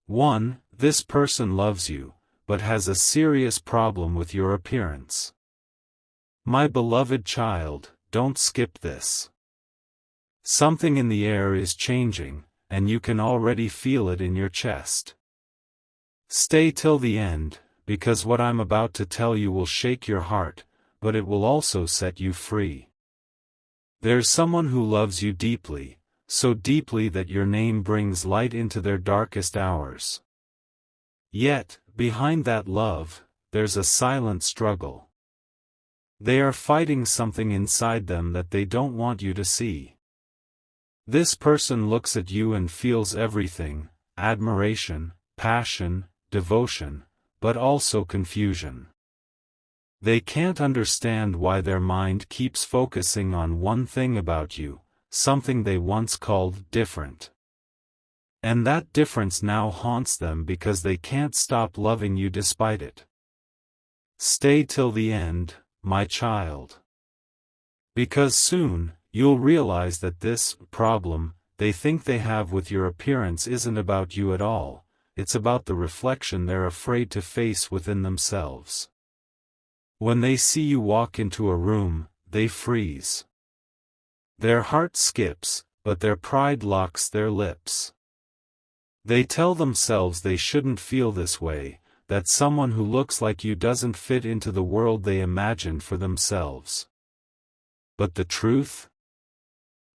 1. This person loves you, but has a serious problem with your appearance. My beloved child, don't skip this. Something in the air is changing, and you can already feel it in your chest. Stay till the end, because what I'm about to tell you will shake your heart, but it will also set you free. There's someone who loves you deeply, so deeply that your name brings light into their darkest hours. Yet, behind that love, there's a silent struggle. They are fighting something inside them that they don't want you to see. This person looks at you and feels everything: admiration, passion, devotion, but also confusion. They can't understand why their mind keeps focusing on one thing about you, something they once called different. And that difference now haunts them because they can't stop loving you despite it. Stay till the end, my child. Because soon, you'll realize that this problem they think they have with your appearance isn't about you at all, it's about the reflection they're afraid to face within themselves. When they see you walk into a room, they freeze. Their heart skips, but their pride locks their lips. They tell themselves they shouldn't feel this way, that someone who looks like you doesn't fit into the world they imagined for themselves. But the truth?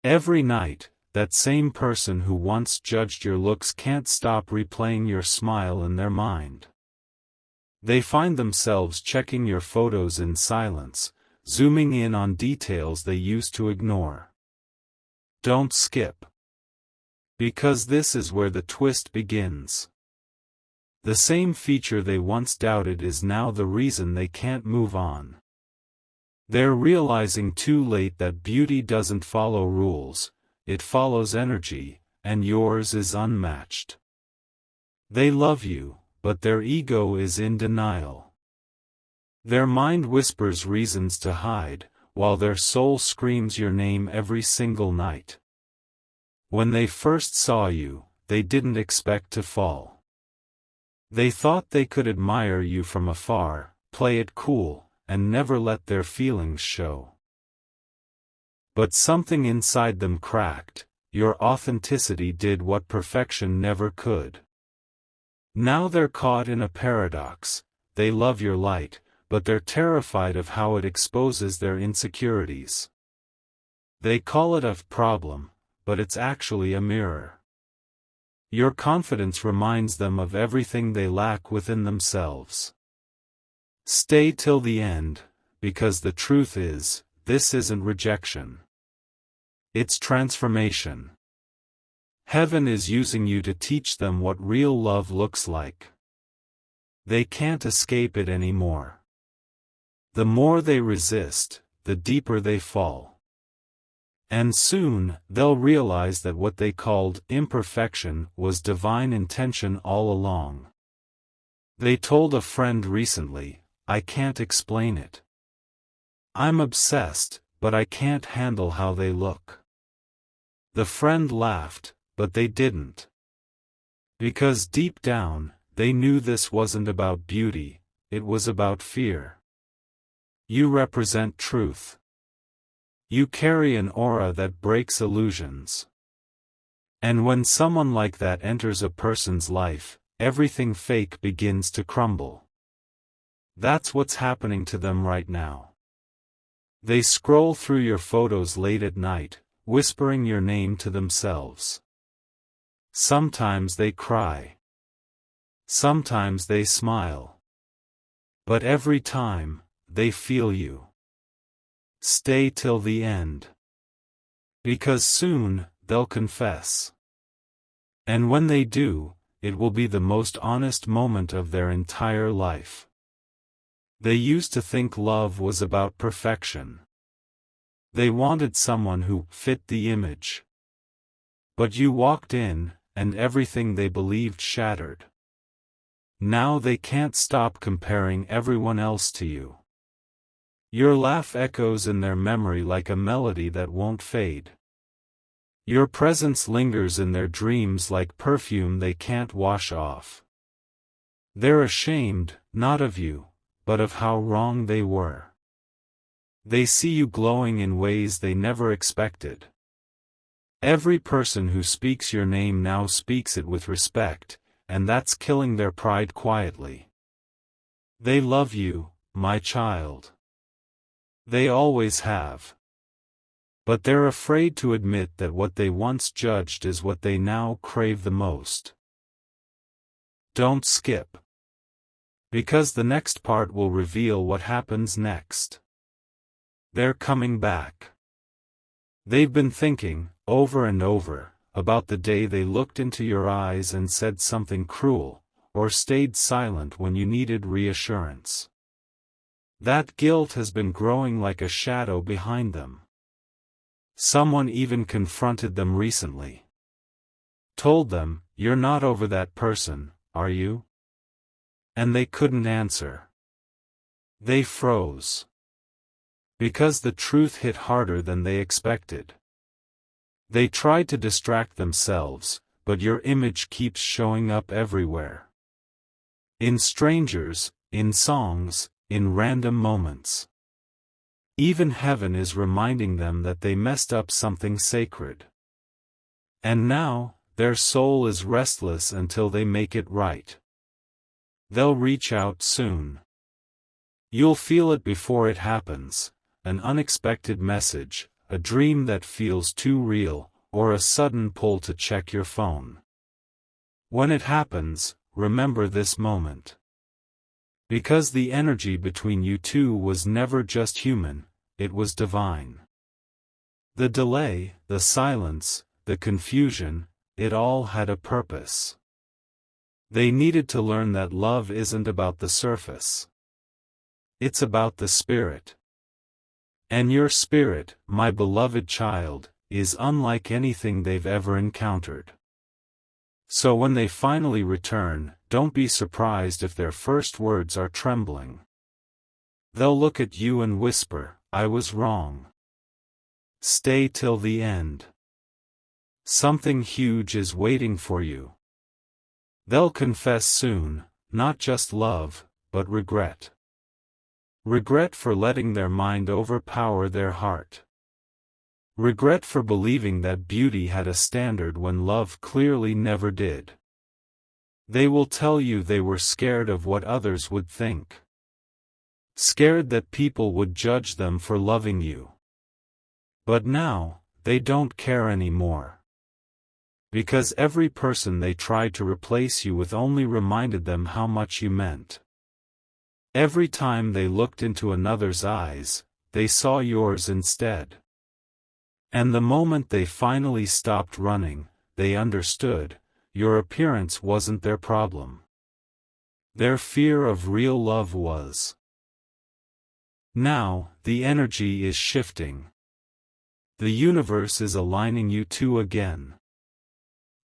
Every night, that same person who once judged your looks can't stop replaying your smile in their mind. They find themselves checking your photos in silence, zooming in on details they used to ignore. Don't skip. Because this is where the twist begins. The same feature they once doubted is now the reason they can't move on. They're realizing too late that beauty doesn't follow rules, it follows energy, and yours is unmatched. They love you, but their ego is in denial. Their mind whispers reasons to hide, while their soul screams your name every single night. When they first saw you, they didn't expect to fall. They thought they could admire you from afar, play it cool, and never let their feelings show. But something inside them cracked. Your authenticity did what perfection never could. Now they're caught in a paradox. They love your light, but they're terrified of how it exposes their insecurities. They call it a problem, but it's actually a mirror. Your confidence reminds them of everything they lack within themselves. Stay till the end, because the truth is, this isn't rejection. It's transformation. Heaven is using you to teach them what real love looks like. They can't escape it anymore. The more they resist, the deeper they fall. And soon, they'll realize that what they called imperfection was divine intention all along. They told a friend recently, "I can't explain it. I'm obsessed, but I can't handle how they look." The friend laughed, but they didn't. Because deep down, they knew this wasn't about beauty, it was about fear. You represent truth. You carry an aura that breaks illusions. And when someone like that enters a person's life, everything fake begins to crumble. That's what's happening to them right now. They scroll through your photos late at night, whispering your name to themselves. Sometimes they cry. Sometimes they smile. But every time, they feel you. Stay till the end. Because soon, they'll confess. And when they do, it will be the most honest moment of their entire life. They used to think love was about perfection. They wanted someone who fit the image. But you walked in, and everything they believed shattered. Now they can't stop comparing everyone else to you. Your laugh echoes in their memory like a melody that won't fade. Your presence lingers in their dreams like perfume they can't wash off. They're ashamed, not of you, but of how wrong they were. They see you glowing in ways they never expected. Every person who speaks your name now speaks it with respect, and that's killing their pride quietly. They love you, my child. They always have. But they're afraid to admit that what they once judged is what they now crave the most. Don't skip. Because the next part will reveal what happens next. They're coming back. They've been thinking, over and over, about the day they looked into your eyes and said something cruel, or stayed silent when you needed reassurance. That guilt has been growing like a shadow behind them. Someone even confronted them recently. Told them, "You're not over that person, are you?" And they couldn't answer. They froze. Because the truth hit harder than they expected. They tried to distract themselves, but your image keeps showing up everywhere. In strangers, in songs, in random moments. Even heaven is reminding them that they messed up something sacred. And now, their soul is restless until they make it right. They'll reach out soon. You'll feel it before it happens, an unexpected message, a dream that feels too real, or a sudden pull to check your phone. When it happens, remember this moment. Because the energy between you two was never just human, it was divine. The delay, the silence, the confusion, it all had a purpose. They needed to learn that love isn't about the surface. It's about the spirit. And your spirit, my beloved child, is unlike anything they've ever encountered. So when they finally return, don't be surprised if their first words are trembling. They'll look at you and whisper, "I was wrong. Stay till the end. Something huge is waiting for you." They'll confess soon, not just love, but regret. Regret for letting their mind overpower their heart. Regret for believing that beauty had a standard when love clearly never did. They will tell you they were scared of what others would think. Scared that people would judge them for loving you. But now, they don't care anymore. Because every person they tried to replace you with only reminded them how much you meant. Every time they looked into another's eyes, they saw yours instead. And the moment they finally stopped running, they understood, your appearance wasn't their problem. Their fear of real love was. Now, the energy is shifting. The universe is aligning you two again.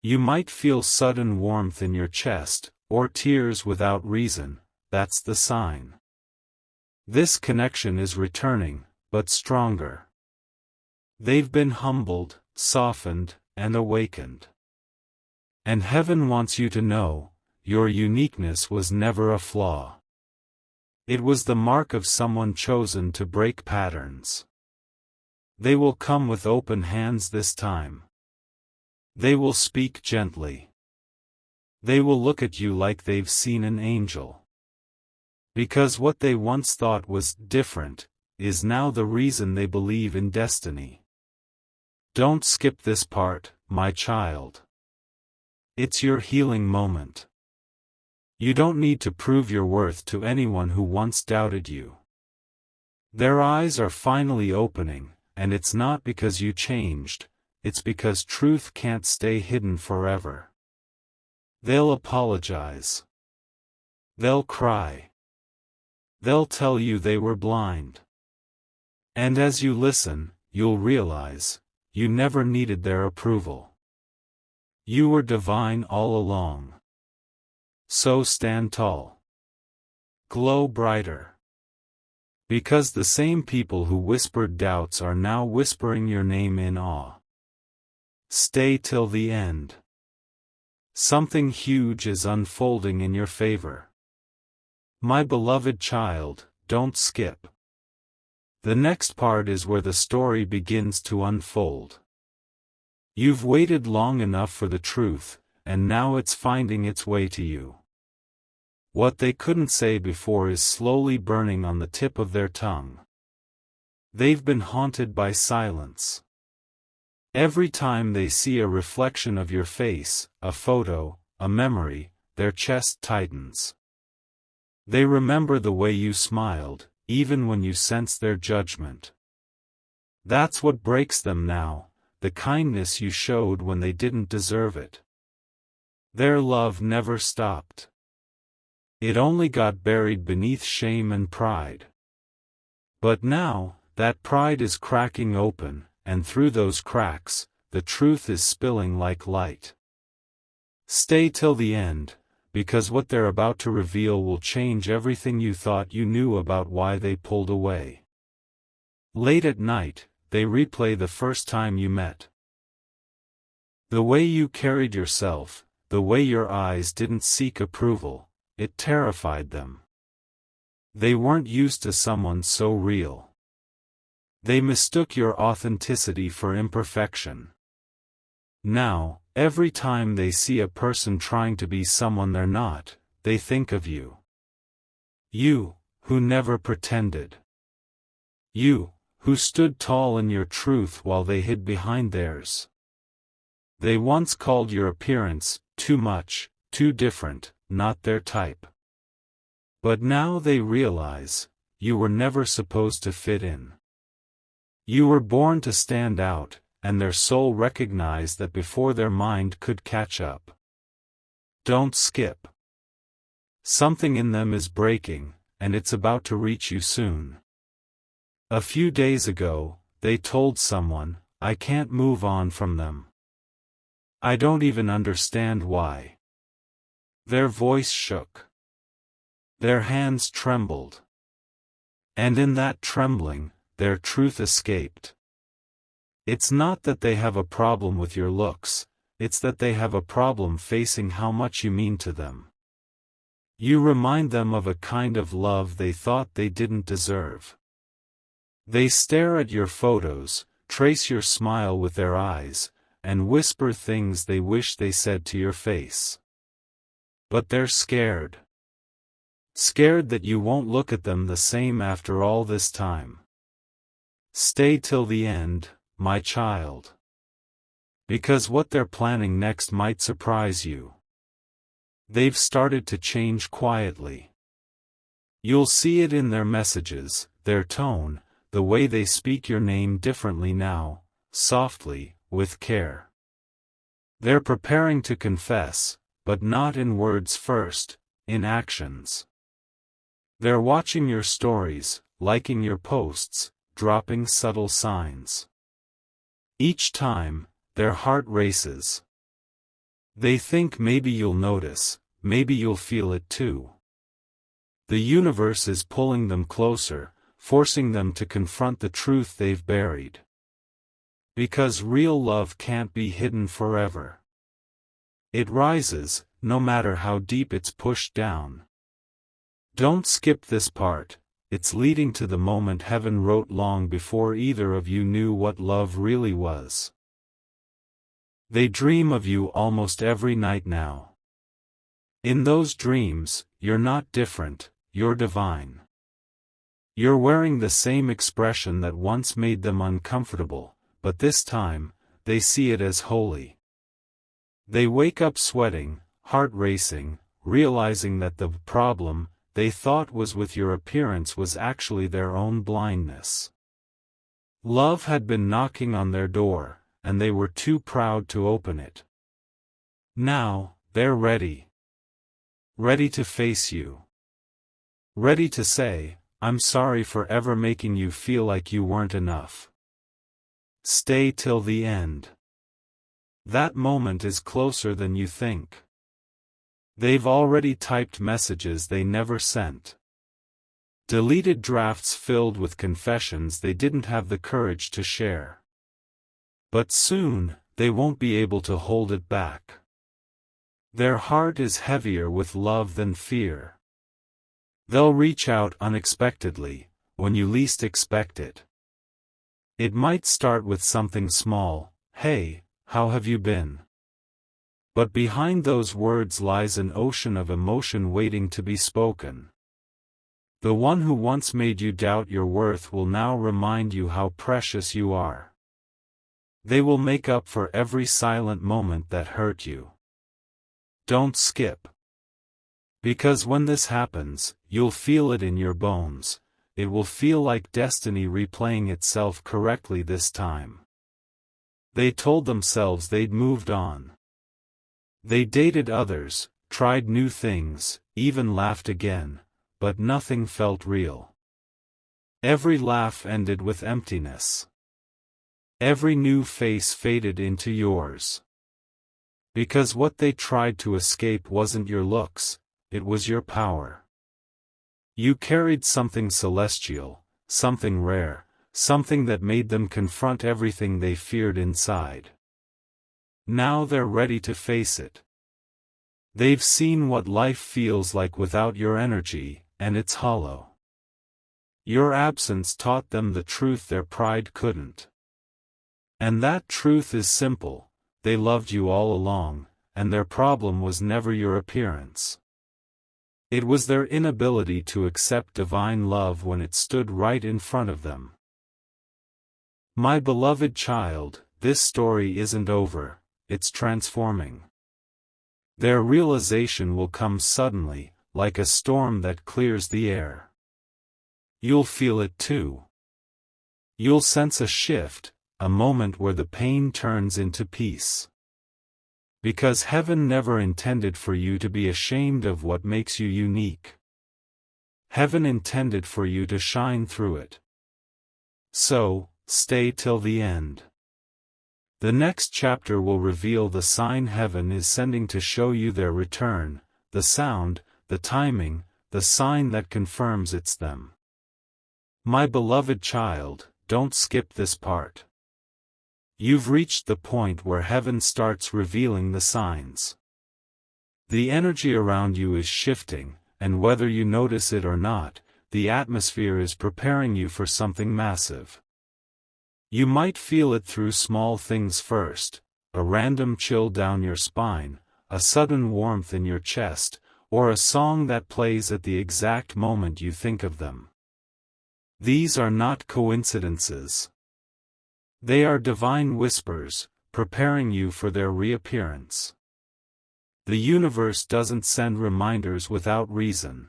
You might feel sudden warmth in your chest, or tears without reason, that's the sign. This connection is returning, but stronger. They've been humbled, softened, and awakened. And heaven wants you to know, your uniqueness was never a flaw. It was the mark of someone chosen to break patterns. They will come with open hands this time. They will speak gently. They will look at you like they've seen an angel. Because what they once thought was different, is now the reason they believe in destiny. Don't skip this part, my child. It's your healing moment. You don't need to prove your worth to anyone who once doubted you. Their eyes are finally opening, and it's not because you changed, it's because truth can't stay hidden forever. They'll apologize. They'll cry. They'll tell you they were blind. And as you listen, you'll realize, you never needed their approval. You were divine all along. So stand tall. Glow brighter. Because the same people who whispered doubts are now whispering your name in awe. Stay till the end. Something huge is unfolding in your favor. My beloved child, don't skip. The next part is where the story begins to unfold. You've waited long enough for the truth, and now it's finding its way to you. What they couldn't say before is slowly burning on the tip of their tongue. They've been haunted by silence. Every time they see a reflection of your face, a photo, a memory, their chest tightens. They remember the way you smiled, even when you sense their judgment. That's what breaks them now, the kindness you showed when they didn't deserve it. Their love never stopped. It only got buried beneath shame and pride. But now, that pride is cracking open, and through those cracks, the truth is spilling like light. Stay till the end, because what they're about to reveal will change everything you thought you knew about why they pulled away. Late at night, they replay the first time you met. The way you carried yourself, the way your eyes didn't seek approval, it terrified them. They weren't used to someone so real. They mistook your authenticity for imperfection. Now, every time they see a person trying to be someone they're not, they think of you. You, who never pretended. You, who stood tall in your truth while they hid behind theirs. They once called your appearance too much, too different, not their type. But now they realize, you were never supposed to fit in. You were born to stand out, and their soul recognized that before their mind could catch up. Don't skip. Something in them is breaking, and it's about to reach you soon. A few days ago, they told someone, I can't move on from them. I don't even understand why. Their voice shook. Their hands trembled. And in that trembling, their truth escaped. It's not that they have a problem with your looks, it's that they have a problem facing how much you mean to them. You remind them of a kind of love they thought they didn't deserve. They stare at your photos, trace your smile with their eyes, and whisper things they wish they said to your face. But they're scared. Scared that you won't look at them the same after all this time. Stay till the end, my child. Because what they're planning next might surprise you. They've started to change quietly. You'll see it in their messages, their tone, the way they speak your name differently now, softly, with care. They're preparing to confess, but not in words first, in actions. They're watching your stories, liking your posts, dropping subtle signs. Each time, their heart races. They think maybe you'll notice, maybe you'll feel it too. The universe is pulling them closer, forcing them to confront the truth they've buried. Because real love can't be hidden forever. It rises, no matter how deep it's pushed down. Don't skip this part. It's leading to the moment heaven wrote long before either of you knew what love really was. They dream of you almost every night now. In those dreams, you're not different, you're divine. You're wearing the same expression that once made them uncomfortable, but this time, they see it as holy. They wake up sweating, heart racing, realizing that the problem they thought was with your appearance was actually their own blindness. Love had been knocking on their door, and they were too proud to open it. Now, they're ready. Ready to face you. Ready to say, I'm sorry for ever making you feel like you weren't enough. Stay till the end. That moment is closer than you think. They've already typed messages they never sent. Deleted drafts filled with confessions they didn't have the courage to share. But soon, they won't be able to hold it back. Their heart is heavier with love than fear. They'll reach out unexpectedly, when you least expect it. It might start with something small, "Hey, how have you been?" But behind those words lies an ocean of emotion waiting to be spoken. The one who once made you doubt your worth will now remind you how precious you are. They will make up for every silent moment that hurt you. Don't skip. Because when this happens, you'll feel it in your bones. It will feel like destiny replaying itself correctly this time. They told themselves they'd moved on. They dated others, tried new things, even laughed again, but nothing felt real. Every laugh ended with emptiness. Every new face faded into yours. Because what they tried to escape wasn't your looks, it was your power. You carried something celestial, something rare, something that made them confront everything they feared inside. Now they're ready to face it. They've seen what life feels like without your energy, and it's hollow. Your absence taught them the truth their pride couldn't. And that truth is simple: they loved you all along, and their problem was never your appearance. It was their inability to accept divine love when it stood right in front of them. My beloved child, this story isn't over, it's transforming. Their realization will come suddenly, like a storm that clears the air. You'll feel it too. You'll sense a shift, a moment where the pain turns into peace. Because heaven never intended for you to be ashamed of what makes you unique. Heaven intended for you to shine through it. So, stay till the end. The next chapter will reveal the sign heaven is sending to show you their return, the sound, the timing, the sign that confirms it's them. My beloved child, don't skip this part. You've reached the point where heaven starts revealing the signs. The energy around you is shifting, and whether you notice it or not, the atmosphere is preparing you for something massive. You might feel it through small things first: a random chill down your spine, a sudden warmth in your chest, or a song that plays at the exact moment you think of them. These are not coincidences. They are divine whispers, preparing you for their reappearance. The universe doesn't send reminders without reason.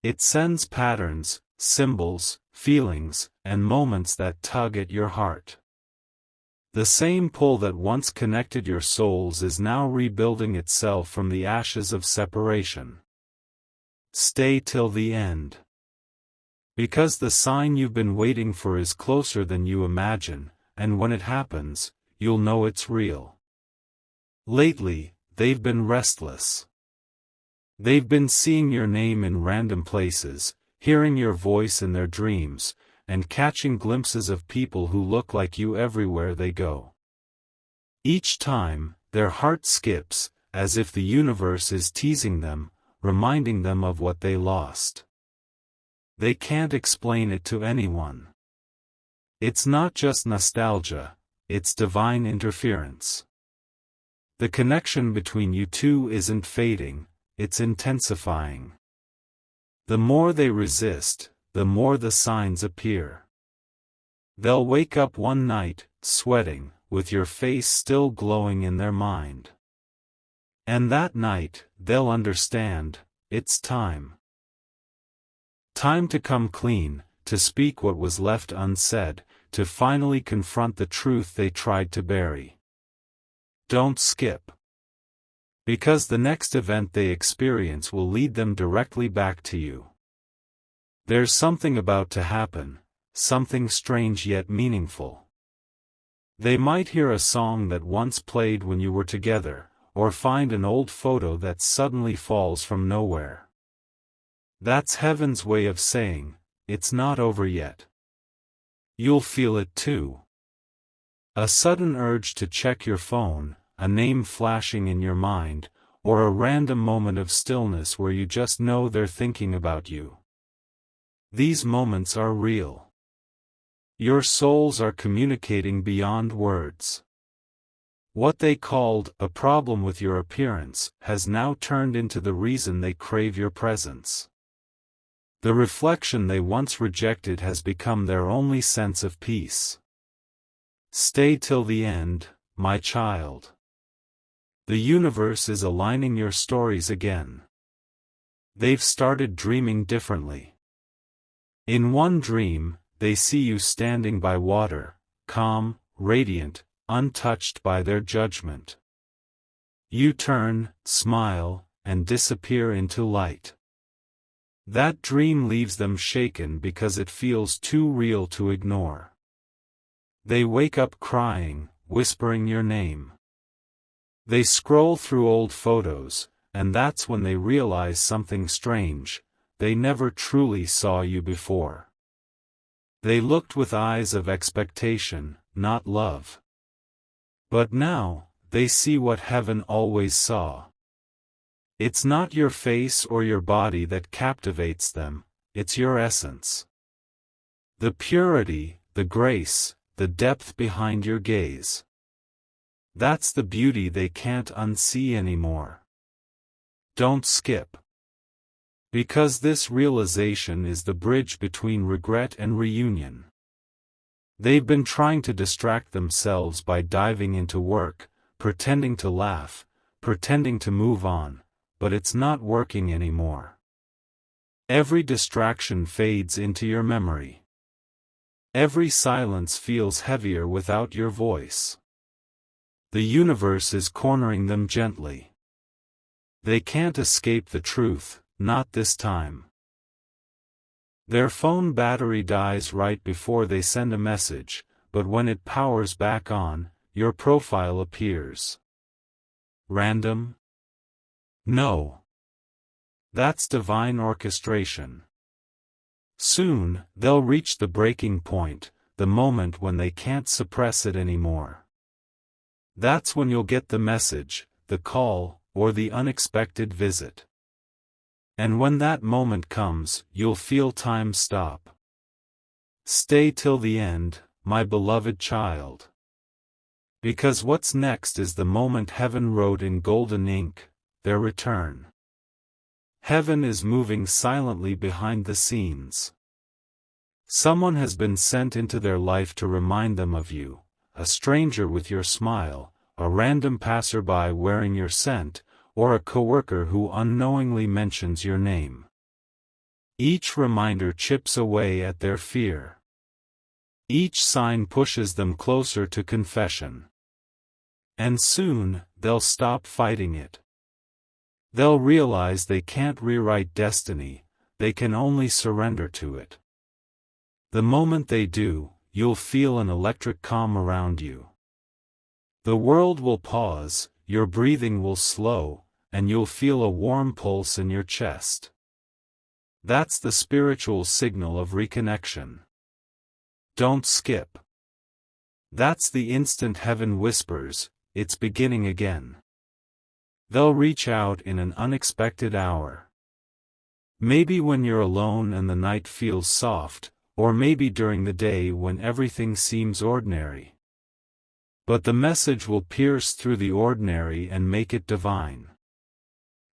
It sends patterns, symbols, feelings, and moments that tug at your heart. The same pull that once connected your souls is now rebuilding itself from the ashes of separation. Stay till the end. Because the sign you've been waiting for is closer than you imagine, and when it happens, you'll know it's real. Lately, they've been restless. They've been seeing your name in random places, hearing your voice in their dreams, and catching glimpses of people who look like you everywhere they go. Each time, their heart skips, as if the universe is teasing them, reminding them of what they lost. They can't explain it to anyone. It's not just nostalgia, it's divine interference. The connection between you two isn't fading, it's intensifying. The more they resist, the more the signs appear. They'll wake up one night, sweating, with your face still glowing in their mind. And that night, they'll understand, it's time. Time to come clean, to speak what was left unsaid, to finally confront the truth they tried to bury. Don't skip. Because the next event they experience will lead them directly back to you. There's something about to happen, something strange yet meaningful. They might hear a song that once played when you were together, or find an old photo that suddenly falls from nowhere. That's heaven's way of saying, it's not over yet. You'll feel it too. A sudden urge to check your phone, a name flashing in your mind, or a random moment of stillness where you just know they're thinking about you. These moments are real. Your souls are communicating beyond words. What they called a problem with your appearance has now turned into the reason they crave your presence. The reflection they once rejected has become their only sense of peace. Stay till the end, my child. The universe is aligning your stories again. They've started dreaming differently. In one dream, they see you standing by water, calm, radiant, untouched by their judgment. You turn, smile, and disappear into light. That dream leaves them shaken because it feels too real to ignore. They wake up crying, whispering your name. They scroll through old photos, and that's when they realize something strange: they never truly saw you before. They looked with eyes of expectation, not love. But now, they see what heaven always saw. It's not your face or your body that captivates them, it's your essence. The purity, the grace, the depth behind your gaze. That's the beauty they can't unsee anymore. Don't skip. Because this realization is the bridge between regret and reunion. They've been trying to distract themselves by diving into work, pretending to laugh, pretending to move on, but it's not working anymore. Every distraction fades into your memory. Every silence feels heavier without your voice. The universe is cornering them gently. They can't escape the truth, not this time. Their phone battery dies right before they send a message, but when it powers back on, your profile appears. Random? No. That's divine orchestration. Soon, they'll reach the breaking point, the moment when they can't suppress it anymore. That's when you'll get the message, the call, or the unexpected visit. And when that moment comes, you'll feel time stop. Stay till the end, my beloved child. Because what's next is the moment heaven wrote in golden ink: their return. Heaven is moving silently behind the scenes. Someone has been sent into their life to remind them of you, a stranger with your smile, a random passerby wearing your scent, or a coworker who unknowingly mentions your name. Each reminder chips away at their fear. Each sign pushes them closer to confession. And soon, they'll stop fighting it. They'll realize they can't rewrite destiny, they can only surrender to it. The moment they do, you'll feel an electric calm around you. The world will pause, your breathing will slow, and you'll feel a warm pulse in your chest. That's the spiritual signal of reconnection. Don't skip. That's the instant heaven whispers, it's beginning again. They'll reach out in an unexpected hour. Maybe when you're alone and the night feels soft, or maybe during the day when everything seems ordinary. But the message will pierce through the ordinary and make it divine.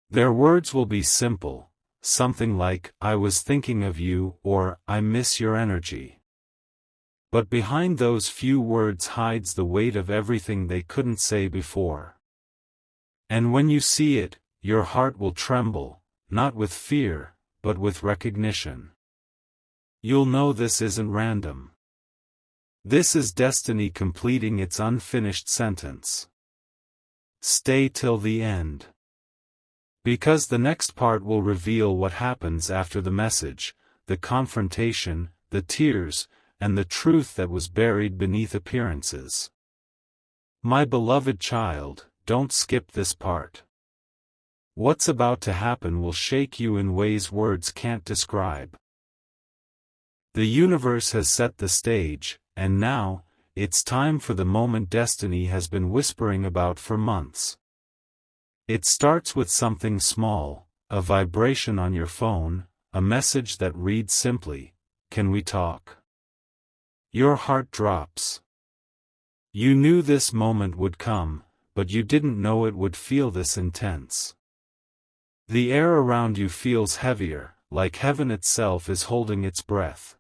Their words will be simple, something like, "I was thinking of you," or "I miss your energy." But behind those few words hides the weight of everything they couldn't say before. And when you see it, your heart will tremble, not with fear, but with recognition. You'll know this isn't random. This is destiny completing its unfinished sentence. Stay till the end. Because the next part will reveal what happens after the message, the confrontation, the tears, and the truth that was buried beneath appearances. My beloved child, don't skip this part. What's about to happen will shake you in ways words can't describe. The universe has set the stage, and now, it's time for the moment destiny has been whispering about for months. It starts with something small, a vibration on your phone, a message that reads simply, "Can we talk?" Your heart drops. You knew this moment would come, but you didn't know it would feel this intense. The air around you feels heavier, like heaven itself is holding its breath.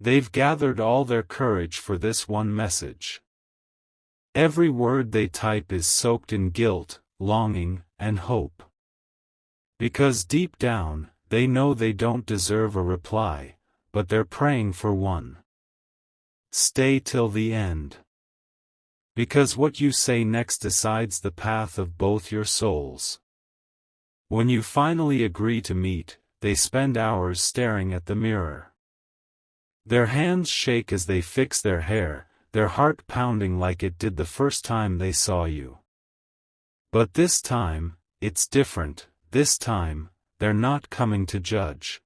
They've gathered all their courage for this one message. Every word they type is soaked in guilt, longing, and hope. Because deep down, they know they don't deserve a reply, but they're praying for one. Stay till the end. Because what you say next decides the path of both your souls. When you finally agree to meet, they spend hours staring at the mirror. Their hands shake as they fix their hair, their heart pounding like it did the first time they saw you. But this time, it's different. This time, they're not coming to judge.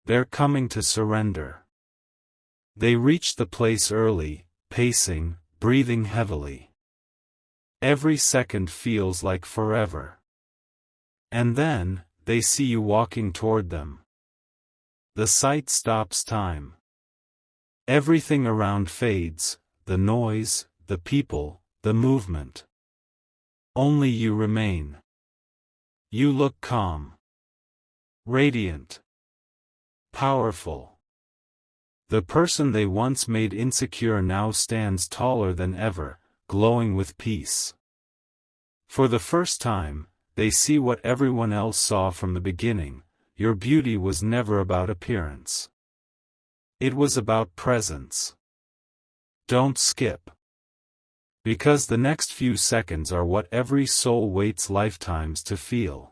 They're coming to surrender. They reach the place early, pacing, breathing heavily. Every second feels like forever. And then, they see you walking toward them. The sight stops time. Everything around fades, the noise, the people, the movement. Only you remain. You look calm. Radiant. Powerful. The person they once made insecure now stands taller than ever, glowing with peace. For the first time, they see what everyone else saw from the beginning. Your beauty was never about appearance. It was about presence. Don't skip. Because the next few seconds are what every soul waits lifetimes to feel.